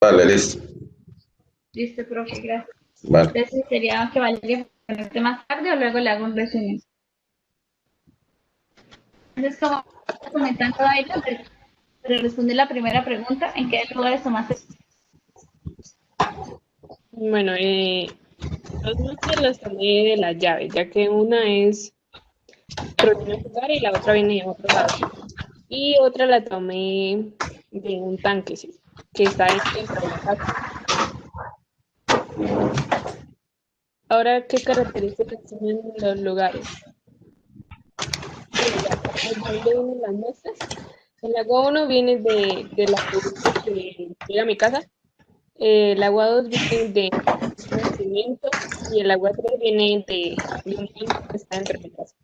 Vale, listo. Listo, profe, gracias. Vale. Entonces sería que Valeria conecte más tarde o luego le hago un resumen. Entonces, como comentando ahí, para responder la primera pregunta, ¿en qué lugares tomaste? Bueno, dos muestras las tomé de las llaves, ya que una es proviene de un lugar y la otra viene de otro lado. Y otra la tomé de un tanque, sí, que está dentro de la casa. Ahora, ¿qué características tienen los lugares? Bueno, ya, ¿de dónde vienen las muestras? El agua 1 viene de la tubería que llega a mi casa. El agua 2 viene de un nacimiento y el agua 3 viene de un tanque que está dentro de mi casa.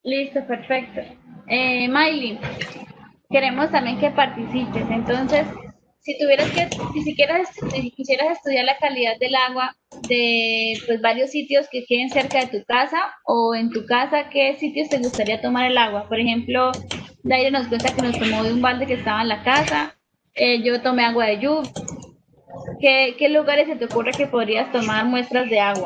Listo, perfecto. Miley, queremos también que participes. Entonces, si quisieras estudiar la calidad del agua de pues, varios sitios que queden cerca de tu casa o en tu casa, ¿qué sitios te gustaría tomar el agua? Por ejemplo, Daire nos cuenta que nos tomó de un balde que estaba en la casa. Yo tomé agua de lluvia. ¿Qué lugares se te ocurre que podrías tomar muestras de agua?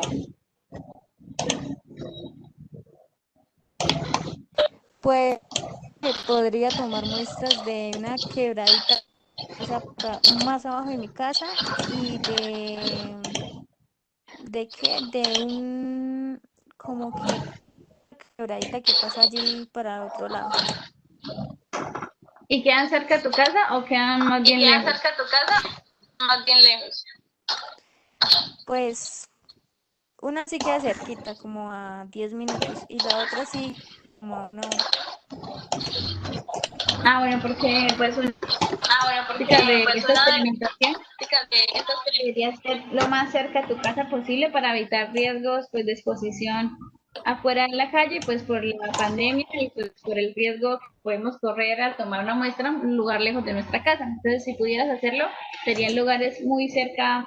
Pues podría tomar muestras de una quebradita, o sea, más abajo de mi casa y ¿de qué? De un, como que quebradita que pasa allí para el otro lado. ¿Y quedan cerca de tu casa o quedan más ¿Y bien queda lejos? cerca de tu casa? Más bien lejos. Pues una sí queda cerquita, como a 10 minutos, y la otra sí, como a una hora. Ah, bueno, porque pues una Bueno, práctica porque de pues esta una de las experimentación prácticas de estas debería ser lo más cerca de tu casa posible para evitar riesgos pues de exposición afuera en la calle, pues por la pandemia y pues por el riesgo que podemos correr al tomar una muestra en un lugar lejos de nuestra casa. Entonces, si pudieras hacerlo, serían lugares muy cerca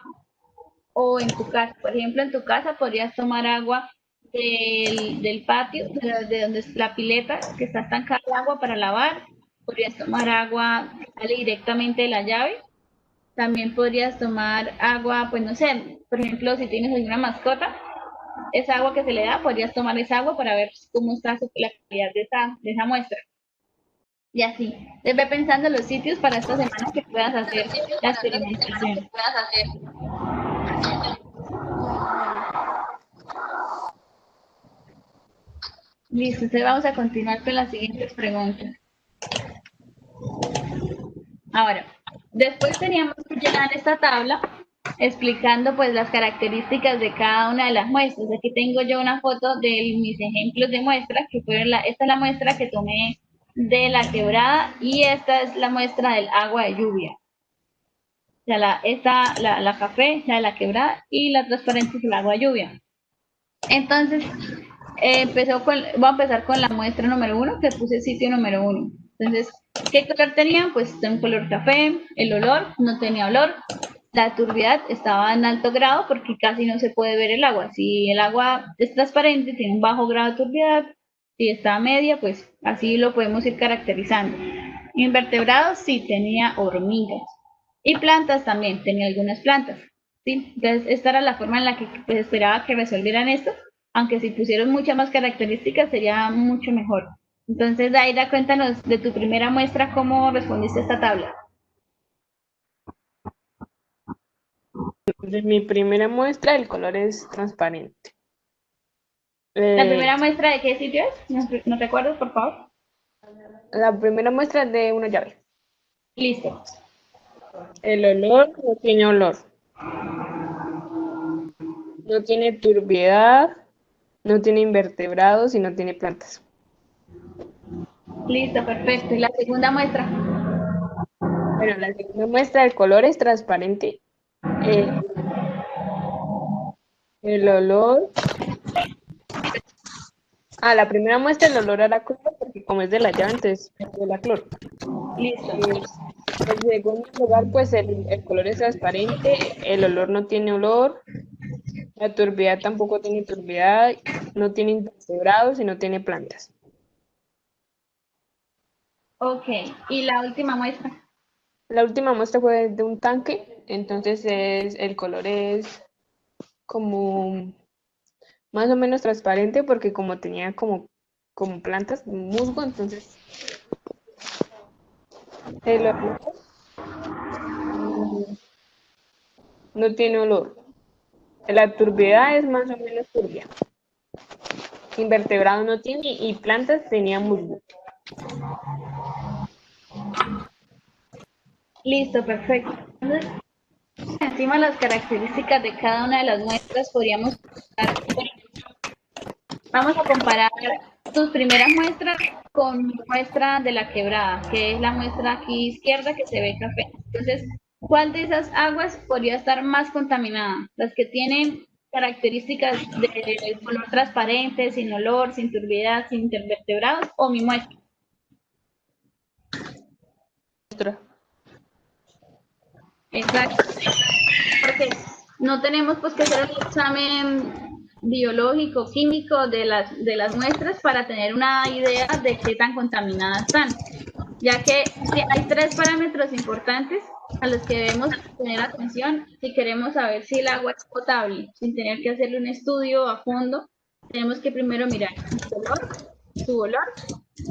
o en tu casa. Por ejemplo, en tu casa podrías tomar agua del patio, de donde es la pileta, que está estancada el agua para lavar. Podrías tomar agua que sale directamente de la llave. También podrías tomar agua, pues no sé, por ejemplo, si tienes alguna mascota, esa agua que se le da, podrías tomar esa agua para ver cómo está la calidad de esa muestra. Y así, ve pensando los sitios para esta semana que puedas los hacer sitios la para esta semana que experimentación. puedas hacer. Bueno, vale. Listo, entonces vamos a continuar con las siguientes preguntas. Ahora, después teníamos que llenar esta tabla explicando pues las características de cada una de las muestras. Aquí tengo yo una foto de mis ejemplos de muestras, que fueron esta es la muestra que tomé de la quebrada y esta es la muestra del agua de lluvia. O sea, la café, la de la quebrada y la transparente es el agua de lluvia. Entonces, voy a empezar con la muestra número 1, que puse sitio número 1. Entonces, ¿qué color tenían? Pues un color café, el olor no tenía olor, la turbiedad estaba en alto grado porque casi no se puede ver el agua. Si el agua es transparente, tiene un bajo grado de turbiedad, si está media, pues así lo podemos ir caracterizando. Invertebrados sí tenía hormigas y plantas también, tenía algunas plantas. ¿Sí? Entonces, esta era la forma en la que pues, esperaba que resolvieran esto, aunque si pusieron muchas más características sería mucho mejor. Entonces, Daira, cuéntanos de tu primera muestra, ¿cómo respondiste a esta tabla? De mi primera muestra, el color es transparente. ¿La primera muestra de qué sitio es? ¿No recuerdas, por favor? La primera muestra es de una llave. Listo. El olor no tiene olor, no tiene turbiedad, no tiene invertebrados y no tiene plantas. Listo, perfecto. ¿Y la segunda muestra? Bueno, la segunda muestra, el color es transparente. Eh, el olor. La primera muestra, el olor a la cloro, porque como es de la llave, entonces huele a cloro. Listo. Eh, En segundo lugar, pues el color es transparente, el olor no tiene olor, la turbidez tampoco tiene turbidez, no tiene invertebrados y no tiene plantas. Ok, y la última muestra. La última muestra fue de un tanque, entonces el color es como más o menos transparente porque como tenía como plantas, musgo, entonces el olor mm, no tiene olor. La turbidez es más o menos turbia. Invertebrados no tiene y plantas tenía musgo. Listo, perfecto. Entonces, encima de las características de cada una de las muestras, podríamos vamos a comparar tus primeras muestras con mi muestra de la quebrada, que es la muestra aquí izquierda que se ve café. Entonces, ¿cuál de esas aguas podría estar más contaminada? Las que tienen características de color transparente, sin olor, sin turbidez, sin invertebrados, o mi muestra. Exacto. Porque no tenemos pues que hacer un examen biológico, químico de las muestras para tener una idea de qué tan contaminadas están, ya que hay tres parámetros importantes a los que debemos tener atención si queremos saber si el agua es potable, sin tener que hacerle un estudio a fondo. Tenemos que primero mirar su color, su olor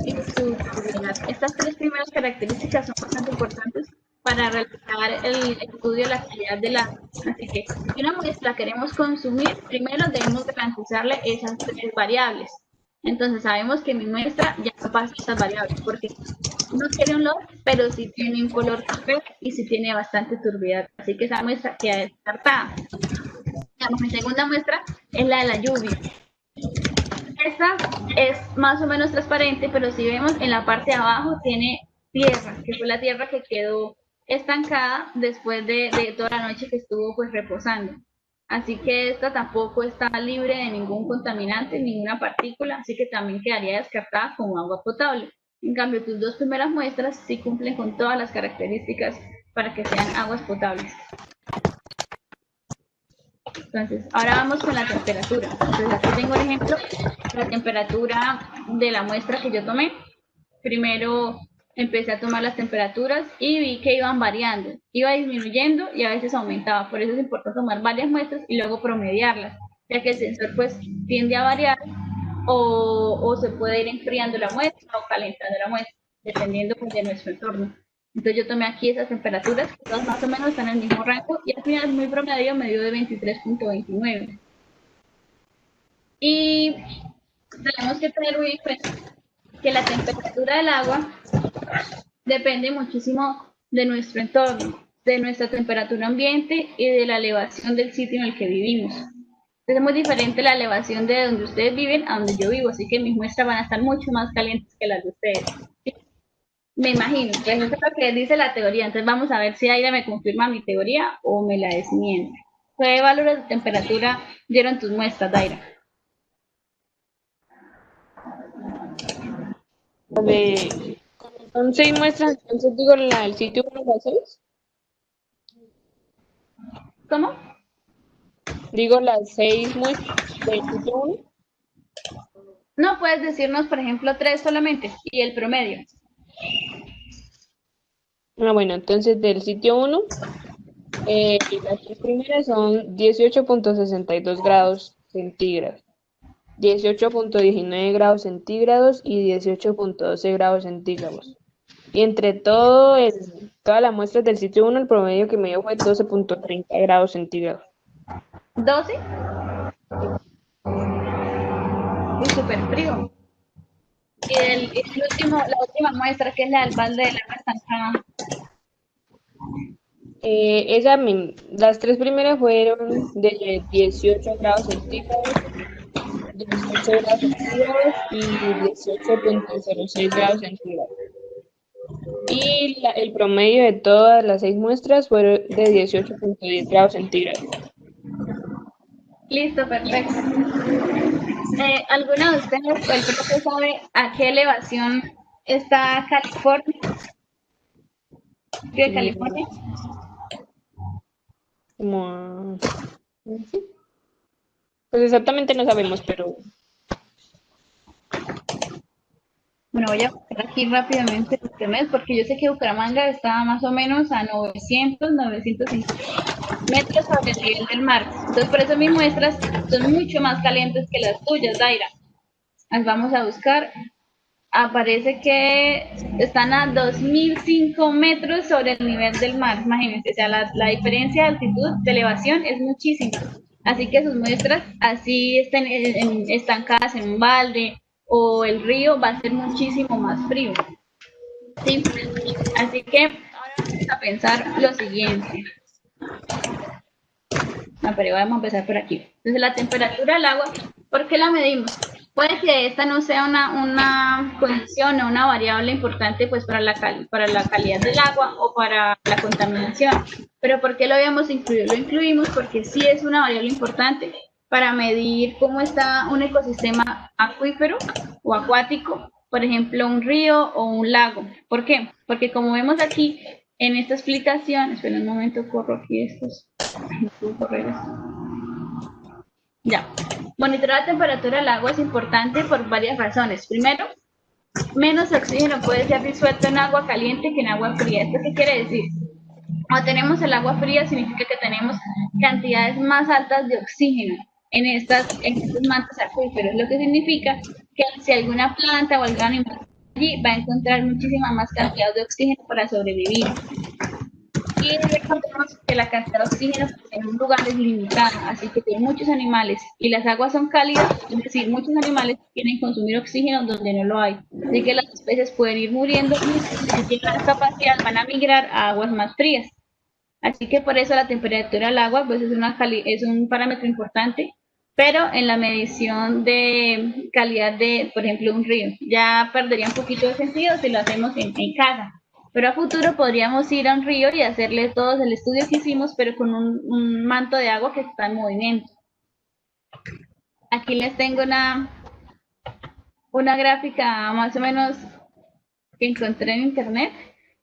y su turbidez. Estas tres primeras características son bastante importantes para realizar el estudio de la calidad del agua. Así que si una muestra queremos consumir, primero debemos garantizarle esas tres variables. Entonces sabemos que mi muestra ya no pasa esas variables porque no tiene olor, pero sí tiene un color café y sí tiene bastante turbidez. Así que esa muestra queda descartada. Digamos, mi segunda muestra es la de la lluvia. Esta es más o menos transparente, pero si vemos en la parte de abajo tiene tierra, que fue la tierra que quedó estancada después de toda la noche que estuvo pues reposando. Así que esta tampoco está libre de ningún contaminante, ninguna partícula, así que también quedaría descartada como agua potable. En cambio, tus dos primeras muestras sí cumplen con todas las características para que sean aguas potables. Entonces, ahora vamos con la temperatura. Entonces, aquí tengo el ejemplo, la temperatura de la muestra que yo tomé. Primero empecé a tomar las temperaturas y vi que iban variando, iba disminuyendo y a veces aumentaba. Por eso es importante tomar varias muestras y luego promediarlas, ya que el sensor pues tiende a variar o se puede ir enfriando la muestra o calentando la muestra, dependiendo pues, de nuestro entorno. Entonces yo tomé aquí esas temperaturas, que todas más o menos están en el mismo rango, y al final muy promedio me dio de 23.29. Y tenemos que tener muy en cuenta que la temperatura del agua depende muchísimo de nuestro entorno, de nuestra temperatura ambiente y de la elevación del sitio en el que vivimos. Entonces es muy diferente la elevación de donde ustedes viven a donde yo vivo, así que mis muestras van a estar mucho más calientes que las de ustedes. Me imagino, pues eso es lo que dice la teoría. Entonces vamos a ver si Aira me confirma mi teoría o me la desmiente. ¿Qué valores de temperatura dieron tus muestras, Daira? Son 6 muestras, entonces digo la del sitio 1 las 6. ¿Cómo? Digo las 6 muestras del sitio 1. No puedes decirnos, por ejemplo, tres solamente y el promedio. Bueno, entonces del sitio 1, las tres primeras son 18.62 grados centígrados, 18.19 grados centígrados y 18.12 grados centígrados. Y entre todas las muestras del sitio 1, el promedio que me dio fue 12.30 grados centígrados. ¿12? Y súper frío. Y la última muestra, que es la del balde del agua estancada. Las tres primeras fueron de 18 grados centígrados, 18 grados centígrados y 18.06 grados centígrados. Y el promedio de todas las 6 muestras fue de 18.10 grados centígrados. Listo, perfecto. ¿Alguna de ustedes, el profe, sabe a qué elevación está California? principio de California. Como a... sí. Pues exactamente no sabemos, pero Bueno, voy a buscar aquí rápidamente en internet porque yo sé que Bucaramanga está más o menos a 950 metros sobre el nivel del mar. Entonces, por eso mis muestras son mucho más calientes que las tuyas, Daira. Las vamos a buscar. Aparece que están a 2005 metros sobre el nivel del mar. Imagínense, o sea, la diferencia de altitud, de elevación es muchísima. Así que sus muestras, así estén estancadas en un balde o el río, va a ser muchísimo más frío. ¿Sí? Así que ahora vamos a pensar lo siguiente. No, pero vamos a empezar por aquí. Entonces, la temperatura del agua, ¿por qué la medimos? Puede que esta no sea una condición o una variable importante pues para la calidad del agua o para la contaminación. Pero ¿por qué lo habíamos incluido? Lo incluimos porque sí es una variable importante para medir cómo está un ecosistema acuífero o acuático, por ejemplo, un río o un lago. ¿Por qué? Porque como vemos aquí en esta explicación, espera un momento, corro aquí estos. No puedo correr esto. Ya. Monitorear la temperatura del agua es importante por varias razones. Primero, menos oxígeno puede ser disuelto en agua caliente que en agua fría. ¿Esto qué quiere decir? Cuando tenemos el agua fría significa que tenemos cantidades más altas de oxígeno en estos mantos acuíferos, lo que significa que si alguna planta o algún animal allí va a encontrar muchísima más cantidad de oxígeno para sobrevivir. Y recordemos que la cantidad de oxígeno en un lugar es limitada, así que hay muchos animales y las aguas son cálidas, es decir, muchos animales quieren consumir oxígeno donde no lo hay. Así que las especies pueden ir muriendo y si tienen la capacidad van a migrar a aguas más frías. Así que por eso la temperatura del agua pues es un parámetro importante, pero en la medición de calidad de, por ejemplo, un río, ya perdería un poquito de sentido si lo hacemos en casa. Pero a futuro podríamos ir a un río y hacerle todo el estudio que hicimos, pero con un manto de agua que está en movimiento. Aquí les tengo una gráfica más o menos que encontré en internet,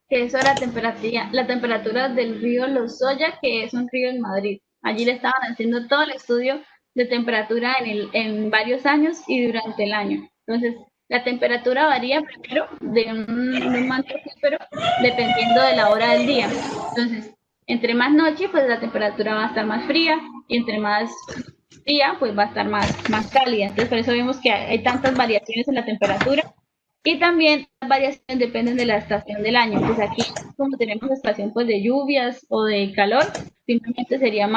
que es sobre la temperatura del río Lozoya, que es un río en Madrid. Allí le estaban haciendo todo el estudio de temperatura en varios años y durante el año. Entonces, la temperatura varía primero de un manto acuífero dependiendo de la hora del día. Entonces, entre más noche, pues la temperatura va a estar más fría y entre más día, pues va a estar más cálida. Entonces, por eso vemos que hay tantas variaciones en la temperatura. Y también las variaciones dependen de la estación del año. Pues aquí, como tenemos estación pues, de lluvias o de calor, simplemente sería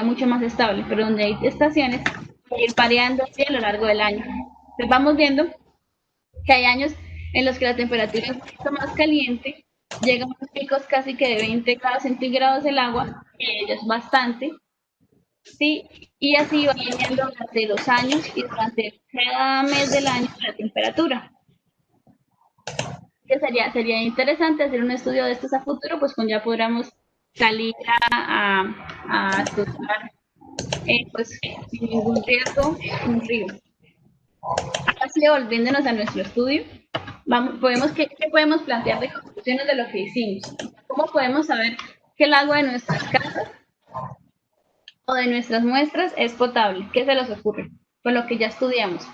mucho más estable. Pero donde hay estaciones, puede ir variando así a lo largo del año. Entonces vamos viendo que hay años en los que la temperatura es un poquito más caliente, llega a unos picos casi que de 20 grados centígrados el agua, que es bastante, ¿sí? Y así va variando durante los años y durante cada mes del año la temperatura. Que sería interesante hacer un estudio de estos a futuro, pues cuando ya podamos salir a cruzar pues, sin ningún riesgo un río. Ahora sí, volviéndonos a nuestro estudio, ¿qué podemos plantear de conclusiones de lo que hicimos? ¿Cómo podemos saber que el agua de nuestras casas o de nuestras muestras es potable? ¿Qué se les ocurre con lo que ya estudiamos?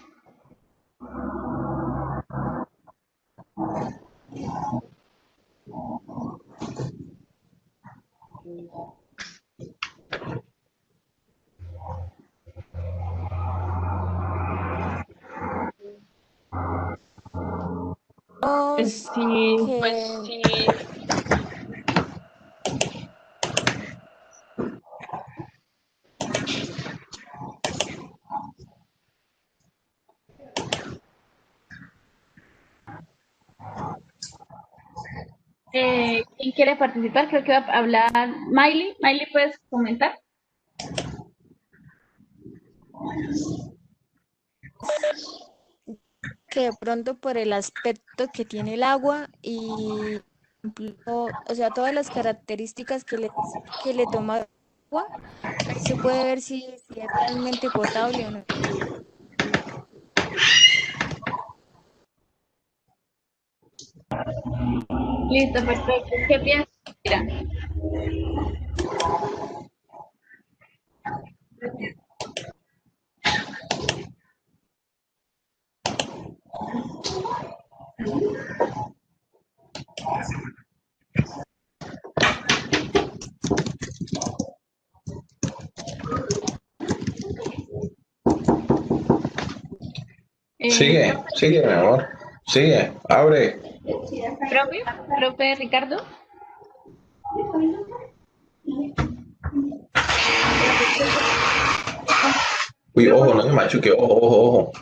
sí, Que ¿Quién quiere participar? Creo que va a hablar Miley. Miley, ¿puedes comentar? que de pronto por el aspecto que tiene el agua y, o sea, todas las características que le toma el agua, ahí se puede ver si es realmente potable o no. Listo, perfecto. ¿Qué piensas Mira, Sigue, sigue, mi amor. Sigue, abre. profe Ricardo. Uy, ojo, no me machuque, ojo, ojo, ojo.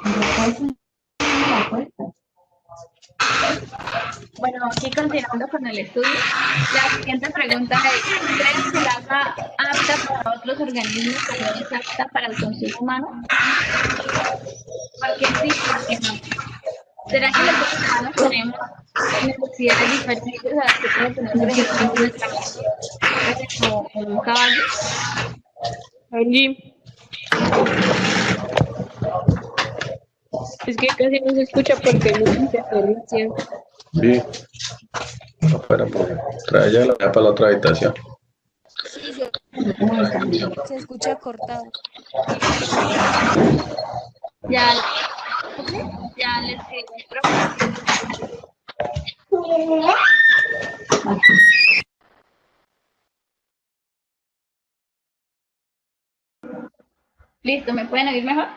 Bueno, aquí continuando con el estudio, la siguiente pregunta es, ¿crees que el agua apta para otros organismos también es apta para el consumo humano? ¿Por qué sí y por qué no? ¿Será que los seres humanos tenemos necesidades diferentes a las que puede tener, por ejemplo, nuestra mascota o un caballo? Angie, es que casi no se escucha porque hay mucha interferencia. Sí. No, espera, pues, trae ya la para la otra habitación. Sí, se escucha cortado. Ya, ya les escribo, profe. Listo, ¿me pueden oír mejor?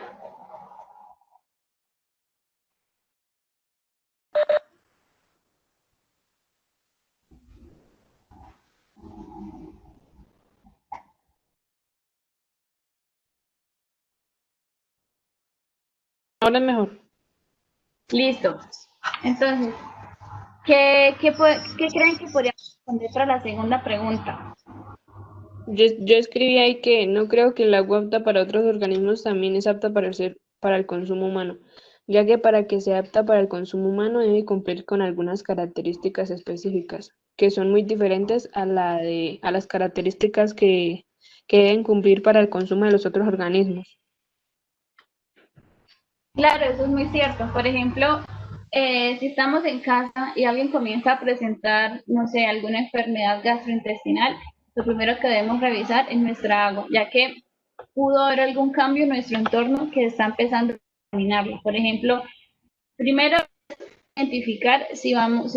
Ahora es mejor. Listo. Entonces, ¿qué creen que podríamos responder para la segunda pregunta? Yo escribí ahí que no creo que el agua apta para otros organismos también es apta para el consumo humano, ya que para que sea apta para el consumo humano debe cumplir con algunas características específicas, que son muy diferentes a las características que deben cumplir para el consumo de los otros organismos. Claro, eso es muy cierto. Por ejemplo, si estamos en casa y alguien comienza a presentar, no sé, alguna enfermedad gastrointestinal, lo primero que debemos revisar es nuestra agua, ya que pudo haber algún cambio en nuestro entorno que está empezando a contaminarlo. Por ejemplo, primero identificar si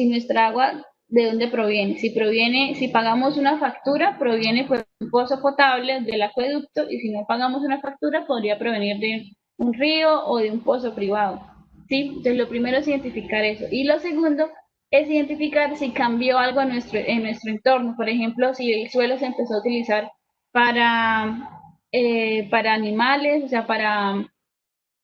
nuestra agua de dónde proviene. Si pagamos una factura, proviene pues de un pozo potable del acueducto, y si no pagamos una factura, podría provenir de un río o de un pozo privado. ¿Sí? Entonces lo primero es identificar eso. Y lo segundo es identificar si cambió algo en nuestro entorno. Por ejemplo, si el suelo se empezó a utilizar para animales, o sea, para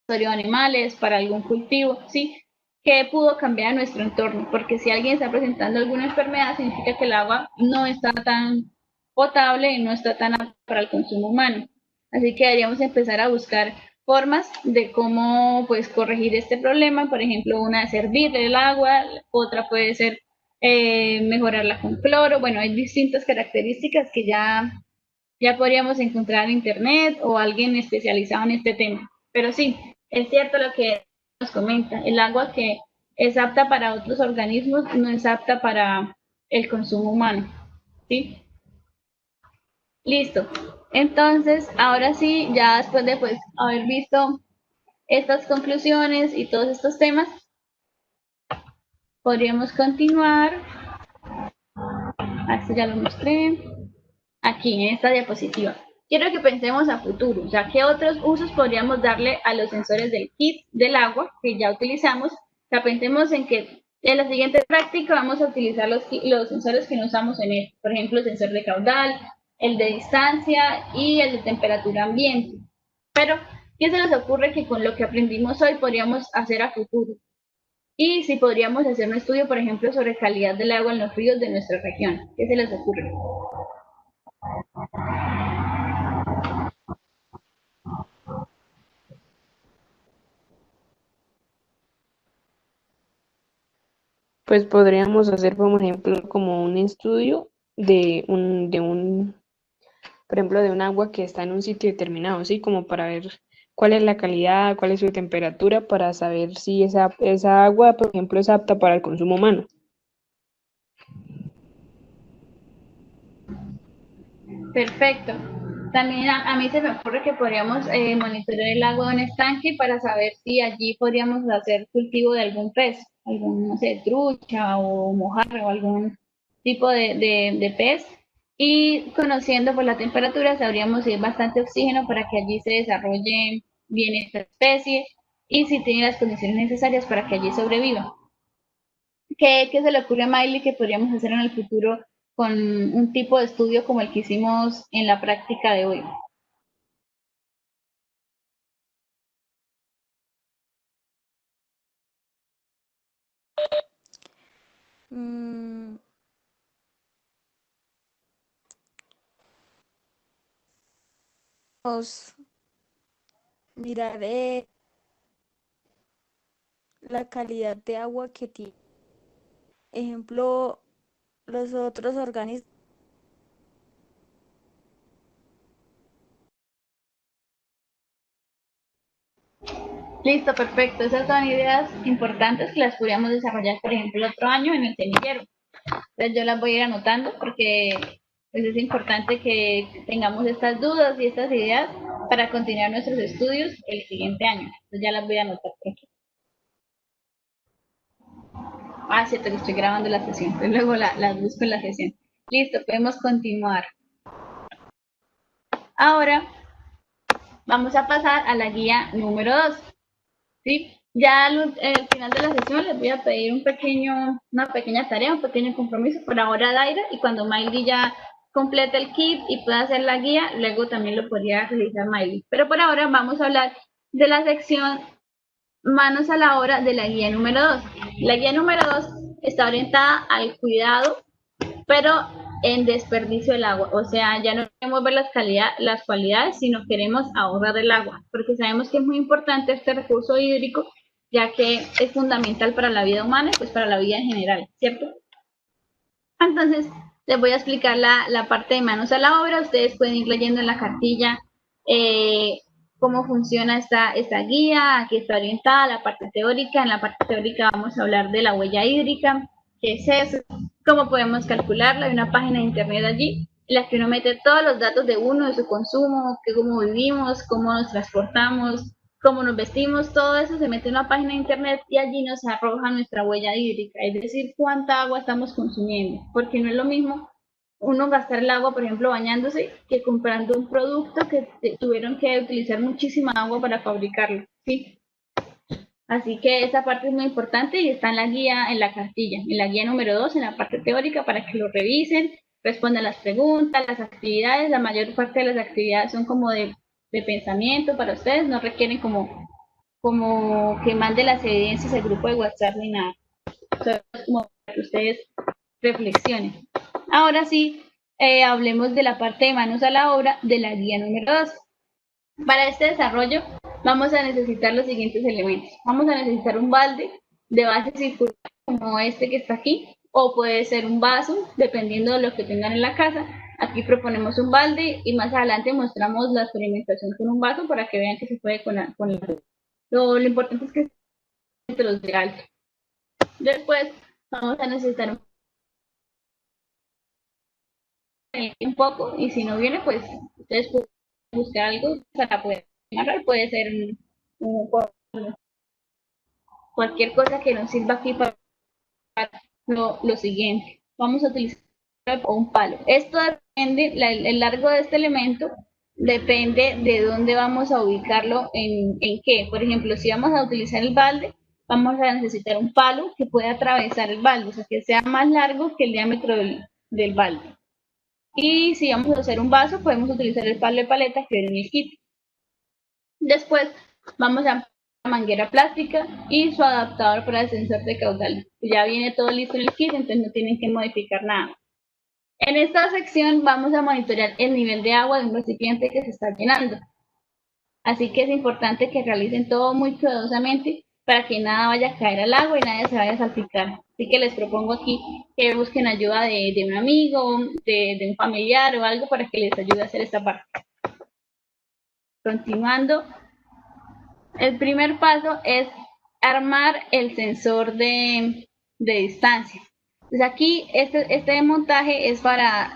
animales, para algún cultivo, ¿sí? Que pudo cambiar nuestro entorno, porque si alguien está presentando alguna enfermedad, significa que el agua no está tan potable y no está tan apta para el consumo humano. Así que deberíamos empezar a buscar formas de cómo pues corregir este problema. Por ejemplo, una es hervir el agua, otra puede ser mejorarla con cloro. Bueno, hay distintas características que ya podríamos encontrar en internet o alguien especializado en este tema. Pero sí, es cierto lo que nos comenta, el agua que es apta para otros organismos no es apta para el consumo humano. ¿Sí? Listo. Entonces, ahora sí, ya después de pues haber visto estas conclusiones y todos estos temas, podríamos continuar. Esto ya lo mostré. Aquí en esta diapositiva. Quiero que pensemos a futuro, ya que otros usos podríamos darle a los sensores del kit del agua que ya utilizamos. O sea, pensemos en que en la siguiente práctica vamos a utilizar los sensores que no usamos en él. Por ejemplo, el sensor de caudal, el de distancia y el de temperatura ambiente. Pero, ¿qué se les ocurre que con lo que aprendimos hoy podríamos hacer a futuro? Y si podríamos hacer un estudio, por ejemplo, sobre calidad del agua en los ríos de nuestra región. ¿Qué se les ocurre? Pues podríamos hacer, por ejemplo, como un estudio por ejemplo, de un agua que está en un sitio determinado, ¿sí? Como para ver cuál es la calidad, cuál es su temperatura, para saber si esa agua, por ejemplo, es apta para el consumo humano. Perfecto. También a mí se me ocurre que podríamos monitorear el agua de un estanque para saber si allí podríamos hacer cultivo de algún pez, algún, no sé, trucha o mojarra o algún tipo de pez. Y conociendo por la temperatura sabríamos si hay bastante oxígeno para que allí se desarrolle bien esta especie y si tiene las condiciones necesarias para que allí sobreviva. ¿Qué se le ocurre a Miley que podríamos hacer en el futuro con un tipo de estudio como el que hicimos en la práctica de hoy? Mm, vamos mirar la calidad de agua que tiene. Ejemplo, los otros organismos. Listo, perfecto. Esas son ideas importantes que las podríamos desarrollar, por ejemplo, el otro año en el semillero. Entonces yo las voy a ir anotando porque pues, es importante que tengamos estas dudas y estas ideas para continuar nuestros estudios el siguiente año. Entonces ya las voy a anotar por aquí. Ah, cierto que estoy grabando la sesión, pues luego las busco en la sesión. Listo, podemos continuar. Ahora vamos a pasar a la guía número 2. ¿Sí? Ya al final de la sesión les voy a pedir una pequeña tarea, un pequeño compromiso por ahora Daira, y cuando Miley ya complete el kit y pueda hacer la guía, luego también lo podría realizar Miley. Pero por ahora vamos a hablar de la sección manos a la obra de la guía número 2. La guía número 2 está orientada al cuidado, pero en desperdicio del agua. O sea, ya no queremos ver las cualidades, sino queremos ahorrar el agua, porque sabemos que es muy importante este recurso hídrico, ya que es fundamental para la vida humana y pues para la vida en general, ¿cierto? Entonces, les voy a explicar la parte de manos a la obra. Ustedes pueden ir leyendo en la cartilla cómo funciona esta guía. Aquí está orientada la parte teórica. En la parte teórica vamos a hablar de la huella hídrica, qué es eso, cómo podemos calcularla. Hay una página de internet allí en la que uno mete todos los datos de uno, de su consumo, cómo vivimos, cómo nos transportamos, cómo nos vestimos, todo eso se mete en una página de internet y allí nos arroja nuestra huella hídrica, es decir, cuánta agua estamos consumiendo, porque no es lo mismo uno gastar el agua, por ejemplo, bañándose, que comprando un producto que tuvieron que utilizar muchísima agua para fabricarlo, ¿sí? Así que esa parte es muy importante y está en la guía, en la cartilla, en la guía número 2, en la parte teórica, para que lo revisen, respondan las preguntas, las actividades. La mayor parte de las actividades son como de pensamiento para ustedes, no requieren como que mande las evidencias al grupo de WhatsApp ni nada. Solo es como para que ustedes reflexionen. Ahora sí, hablemos de la parte de manos a la obra de la guía número 2. Para este desarrollo vamos a necesitar los siguientes elementos. Vamos a necesitar un balde de base circular como este que está aquí, o puede ser un vaso, dependiendo de lo que tengan en la casa. Aquí proponemos un balde y más adelante mostramos la experimentación con un vaso para que vean que se puede con el lo importante es que entre los de alto. Después vamos a necesitar un poco y si no viene, pues ustedes pueden buscar algo para poder amarrar. Puede ser cualquier cosa que nos sirva aquí para lo siguiente. Vamos a utilizar un palo. Esto depende, el largo de este elemento depende de dónde vamos a ubicarlo, en qué. Por ejemplo, si vamos a utilizar el balde, vamos a necesitar un palo que pueda atravesar el balde, o sea, que sea más largo que el diámetro del balde. Y si vamos a hacer un vaso, podemos utilizar el palo de paleta que viene en el kit. Después vamos a la manguera plástica y su adaptador para el sensor de caudal. Ya viene todo listo en el kit, entonces no tienen que modificar nada. En esta sección vamos a monitorear el nivel de agua de un recipiente que se está llenando. Así que es importante que realicen todo muy cuidadosamente para que nada vaya a caer al agua y nadie se vaya a salpicar. Así que les propongo aquí que busquen ayuda de un amigo, de un familiar o algo para que les ayude a hacer esta parte. Continuando, el primer paso es armar el sensor de distancia. Entonces aquí este montaje es para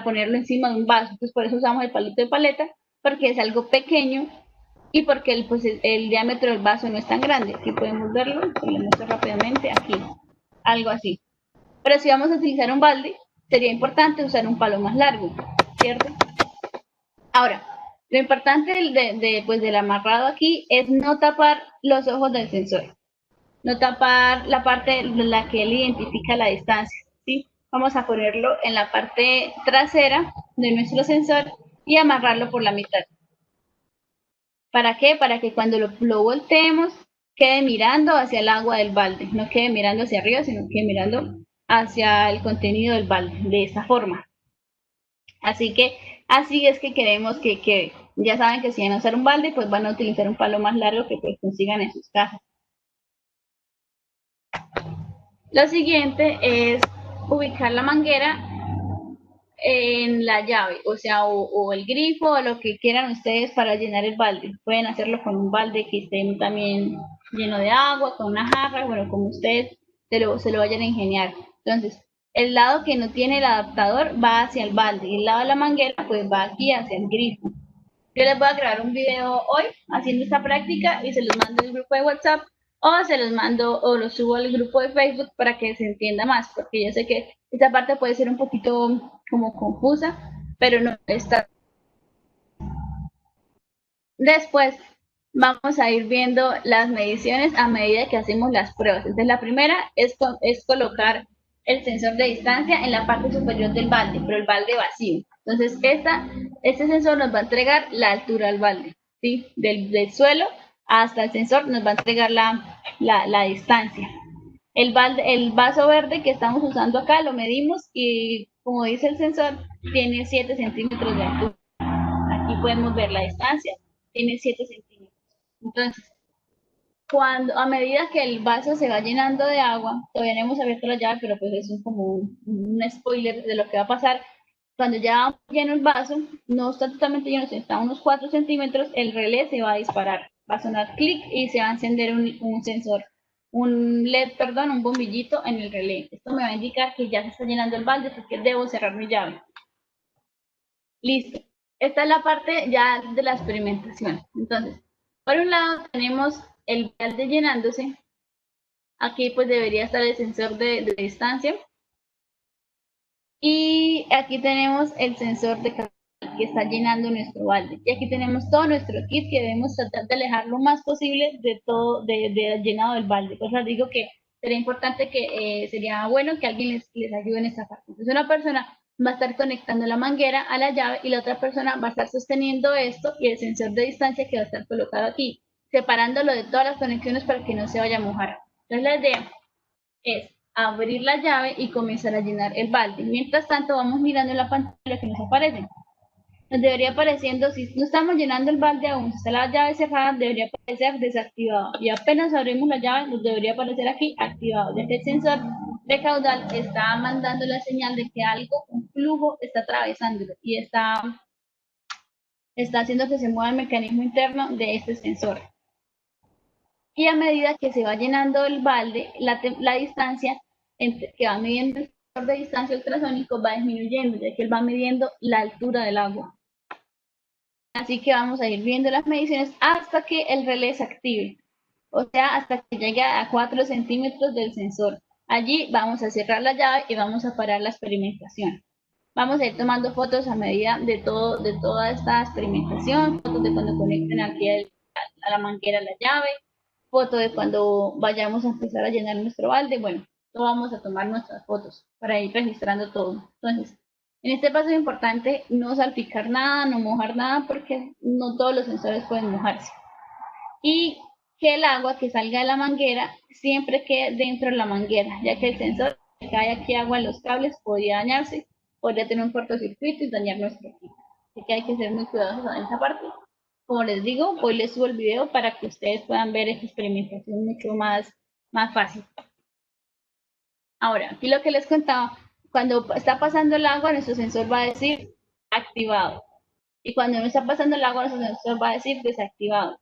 ponerlo encima de un vaso. Entonces por eso usamos el palito de paleta, porque es algo pequeño y porque el diámetro del vaso no es tan grande. Aquí podemos verlo, lo muestro rápidamente aquí, algo así. Pero si vamos a utilizar un balde, sería importante usar un palo más largo, ¿cierto? Ahora, lo importante del amarrado aquí es no tapar los ojos del sensor, no tapar la parte en la que él identifica la distancia, ¿sí? Vamos a ponerlo en la parte trasera de nuestro sensor y amarrarlo por la mitad. ¿Para qué? Para que cuando lo volteemos quede mirando hacia el agua del balde, no quede mirando hacia arriba, sino quede mirando hacia el contenido del balde, de esta forma. Así que así es que queremos que ya saben que si van a usar un balde, pues van a utilizar un palo más largo que pues consigan en sus casas. Lo siguiente es ubicar la manguera en la llave, o sea, o el grifo, o lo que quieran ustedes para llenar el balde. Pueden hacerlo con un balde que esté también lleno de agua, con una jarra, bueno, como ustedes se lo vayan a ingeniar. Entonces, el lado que no tiene el adaptador va hacia el balde y el lado de la manguera pues va aquí hacia el grifo. Yo les voy a grabar un video hoy haciendo esta práctica y se los mando al grupo de WhatsApp o se los mando o los subo al grupo de Facebook para que se entienda más, porque yo sé que esta parte puede ser un poquito como confusa, pero no está. Después vamos a ir viendo las mediciones a medida que hacemos las pruebas. Entonces la primera es colocar el sensor de distancia en la parte superior del balde, pero el balde vacío. Entonces este sensor nos va a entregar la altura del balde, ¿sí? Del suelo hasta el sensor nos va a entregar la distancia. El vaso verde que estamos usando acá lo medimos y como dice el sensor, tiene 7 centímetros de altura. Aquí podemos ver la distancia, tiene 7 centímetros. Entonces, a medida que el vaso se va llenando de agua, todavía no hemos abierto la llave, pero pues es como un spoiler de lo que va a pasar. Cuando ya lleno el vaso, no está totalmente lleno, está a unos 4 centímetros, el relé se va a disparar. Va a sonar clic y se va a encender un sensor, un LED, perdón, un bombillito en el relé. Esto me va a indicar que ya se está llenando el balde porque debo cerrar mi llave. Listo. Esta es la parte ya de la experimentación. Entonces, por un lado tenemos el balde llenándose. Aquí pues debería estar el sensor de distancia. Y aquí tenemos el sensor de calor que está llenando nuestro balde. Y aquí tenemos todo nuestro kit que debemos tratar de alejar lo más posible de todo, de llenado del balde. Por eso digo que sería importante que sería bueno que alguien les ayude en esta parte. Entonces una persona va a estar conectando la manguera a la llave y la otra persona va a estar sosteniendo esto y el sensor de distancia que va a estar colocado aquí, separándolo de todas las conexiones para que no se vaya a mojar. Entonces la idea es abrir la llave y comenzar a llenar el balde. Mientras tanto vamos mirando en la pantalla que nos aparece. Nos debería apareciendo, si no estamos llenando el balde aún, si está la llave cerrada, debería aparecer desactivado. Y apenas abrimos la llave, nos debería aparecer aquí activado, ya que el sensor de caudal está mandando la señal de que algo, un flujo, está atravesándolo y está haciendo que se mueva el mecanismo interno de este sensor. Y a medida que se va llenando el balde, la distancia que va midiendo el sensor de distancia ultrasónico va disminuyendo, ya que él va midiendo la altura del agua. Así que vamos a ir viendo las mediciones hasta que el relé se active, o sea, hasta que llegue a 4 centímetros del sensor. Allí vamos a cerrar la llave y vamos a parar la experimentación. Vamos a ir tomando fotos a medida de toda esta experimentación, fotos de cuando conecten aquí a la manguera la llave, foto de cuando vayamos a empezar a llenar nuestro balde. Bueno, vamos a tomar nuestras fotos para ir registrando todo. Entonces, en este paso es importante no salpicar nada, no mojar nada, porque no todos los sensores pueden mojarse. Y que el agua que salga de la manguera siempre quede dentro de la manguera, ya que el sensor, si cae aquí agua en los cables, podría dañarse, podría tener un cortocircuito y dañar nuestro equipo. Así que hay que ser muy cuidadosos en esa parte. Como les digo, hoy les subo el video para que ustedes puedan ver esta experimentación mucho más fácil. Ahora, aquí lo que les contaba, cuando está pasando el agua, nuestro sensor va a decir activado. Y cuando no está pasando el agua, nuestro sensor va a decir desactivado.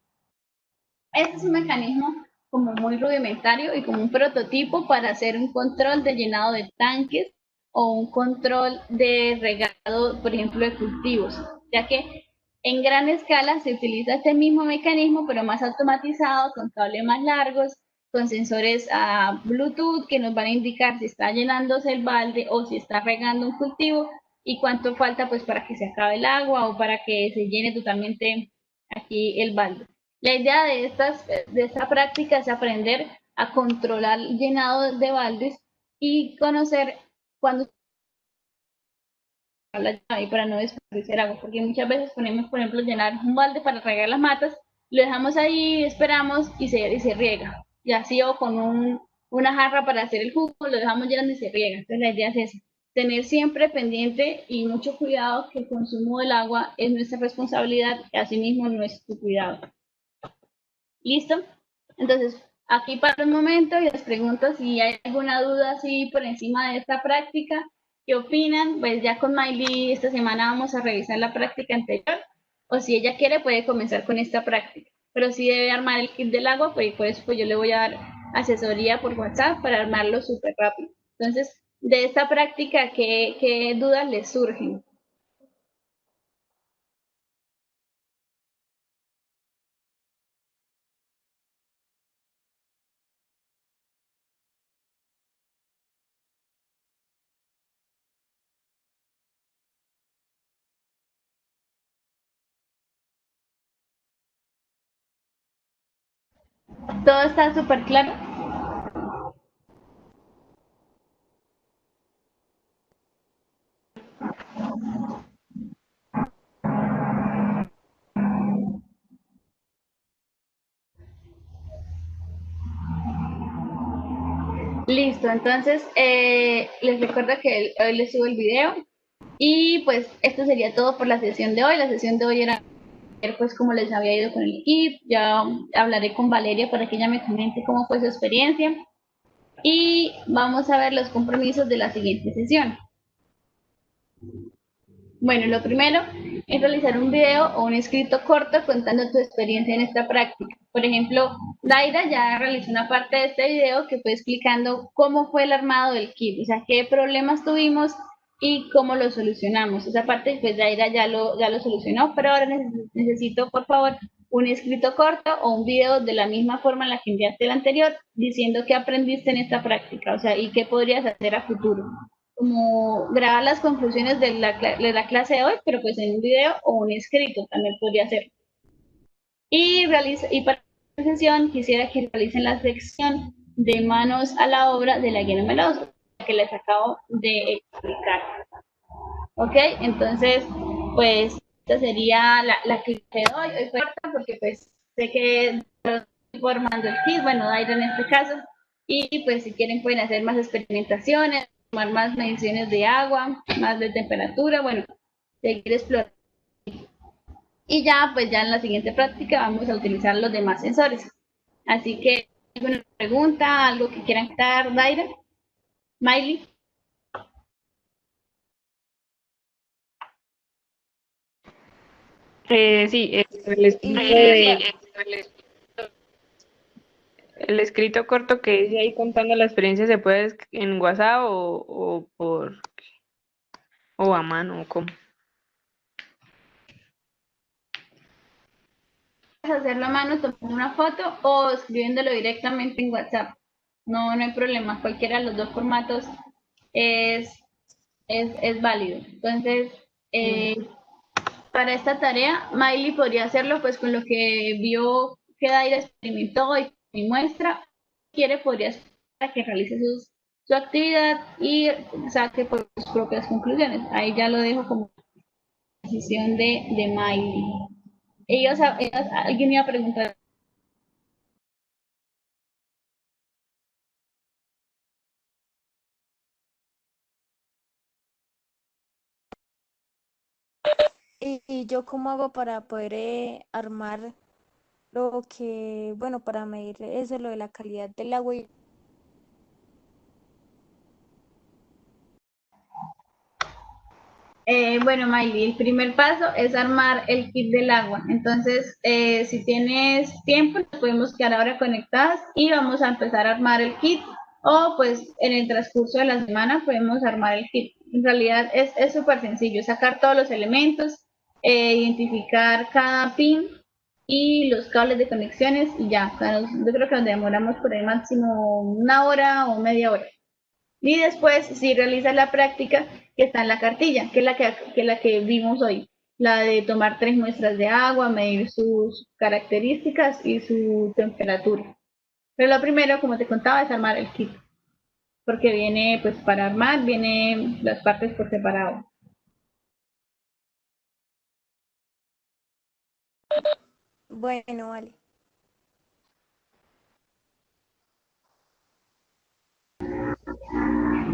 Este es un mecanismo como muy rudimentario y como un prototipo para hacer un control de llenado de tanques o un control de regado, por ejemplo, de cultivos, ya que en gran escala se utiliza este mismo mecanismo, pero más automatizado, con cables más largos, con sensores a Bluetooth que nos van a indicar si está llenándose el balde o si está regando un cultivo y cuánto falta pues para que se acabe el agua o para que se llene totalmente aquí el balde. La idea de esta práctica es aprender a controlar el llenado de baldes y conocer cuándo la llave para no desperdiciar agua, porque muchas veces ponemos, por ejemplo, llenar un balde para regar las matas, lo dejamos ahí, esperamos y se riega. Y así o con una jarra para hacer el jugo, lo dejamos llenando y se riega. Entonces la idea es esa, tener siempre pendiente y mucho cuidado que el consumo del agua es nuestra responsabilidad y asimismo nuestro cuidado. ¿Listo? Entonces, aquí para el momento y les pregunto si hay alguna duda así por encima de esta práctica. ¿Qué opinan? Pues ya con Miley esta semana vamos a revisar la práctica anterior o si ella quiere puede comenzar con esta práctica. Pero si debe armar el kit del agua, pues yo le voy a dar asesoría por WhatsApp para armarlo súper rápido. Entonces, de esta práctica, ¿qué dudas les surgen? ¿Todo está súper claro? Listo, entonces les recuerdo que hoy les subo el video y pues esto sería todo por la sesión de hoy. La sesión de hoy era ver pues cómo les había ido con el equipo. Ya hablaré con Valeria para que ella me comente cómo fue su experiencia y vamos a ver los compromisos de la siguiente sesión. Bueno, lo primero es realizar un video o un escrito corto contando tu experiencia en esta práctica. Por ejemplo, Daira ya realizó una parte de este video que fue explicando cómo fue el armado del kit, o sea, qué problemas tuvimos y cómo lo solucionamos. Esa parte, pues Daira ya lo solucionó, pero ahora necesito, por favor, un escrito corto o un video de la misma forma en la que enviaste el anterior, diciendo qué aprendiste en esta práctica, o sea, y qué podrías hacer a futuro como grabar las conclusiones de la clase de hoy, pero pues en un video o un escrito también podría ser. Y para la sesión quisiera que realicen la sección de manos a la obra de la guía número 2 que les acabo de explicar. ¿Ok? Entonces, pues esta sería la clase de hoy. Hoy fue corta porque pues sé que estoy formando el kit, bueno, Daira en este caso, y pues si quieren pueden hacer más experimentaciones, tomar más mediciones de agua, más de temperatura, bueno, seguir explorando. Y ya, pues ya en la siguiente práctica vamos a utilizar los demás sensores. Así que, ¿alguna pregunta, algo que quieran estar, Daira? Miley. Sí, el escrito Y el escrito corto que dice ahí contando la experiencia se puede en WhatsApp o a mano o cómo. Hacerlo a mano tomando una foto o escribiéndolo directamente en WhatsApp. No, no hay problema. Cualquiera de los dos formatos es, es válido. Entonces, Mm. para esta tarea, Miley podría hacerlo pues con lo que vio que Daira experimentó y muestra. Si quiere, podría para que realice su actividad y saque por sus propias conclusiones. Ahí ya lo dejo como decisión de Miley. Alguien iba a preguntar. y yo cómo hago para poder armar lo que, bueno, para medir eso, lo de la calidad del agua. Bueno, Miley, el primer paso es armar el kit del agua. Entonces, si tienes tiempo, nos podemos quedar ahora conectadas y vamos a empezar a armar el kit. O pues en el transcurso de la semana podemos armar el kit. En realidad es súper sencillo, sacar todos los elementos, identificar cada pin y los cables de conexiones y ya. O sea, yo creo que nos demoramos por ahí máximo una hora o media hora. Y después, si realizas la práctica que está en la cartilla, que es la que vimos hoy, la de tomar 3 muestras de agua, medir sus características y su temperatura. Pero lo primero, como te contaba, es armar el kit, porque viene, pues para armar, vienen las partes por separado. Bueno, vale.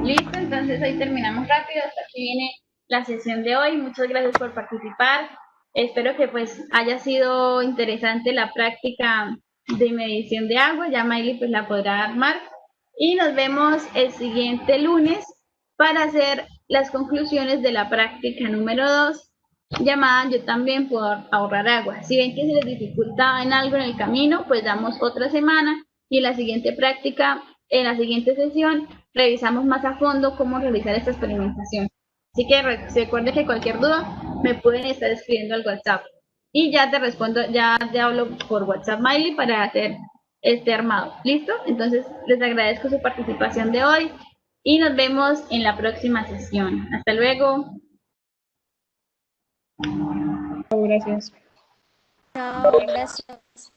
Listo, entonces ahí terminamos rápido. Hasta aquí viene la sesión de hoy. Muchas gracias por participar. Espero que pues haya sido interesante la práctica de medición de agua. Ya Miley pues la podrá armar. Y nos vemos el siguiente lunes para hacer las conclusiones de la práctica número 2, llamada Yo también puedo ahorrar agua. Si ven que se les dificulta en algo en el camino, pues damos otra semana y en la siguiente práctica, en la siguiente sesión, revisamos más a fondo cómo realizar esta experimentación. Así que recuerden que cualquier duda me pueden estar escribiendo al WhatsApp. Y ya te respondo, ya te hablo por WhatsApp, Miley, para hacer este armado. ¿Listo? Entonces les agradezco su participación de hoy y nos vemos en la próxima sesión. Hasta luego. Gracias. Chao, gracias.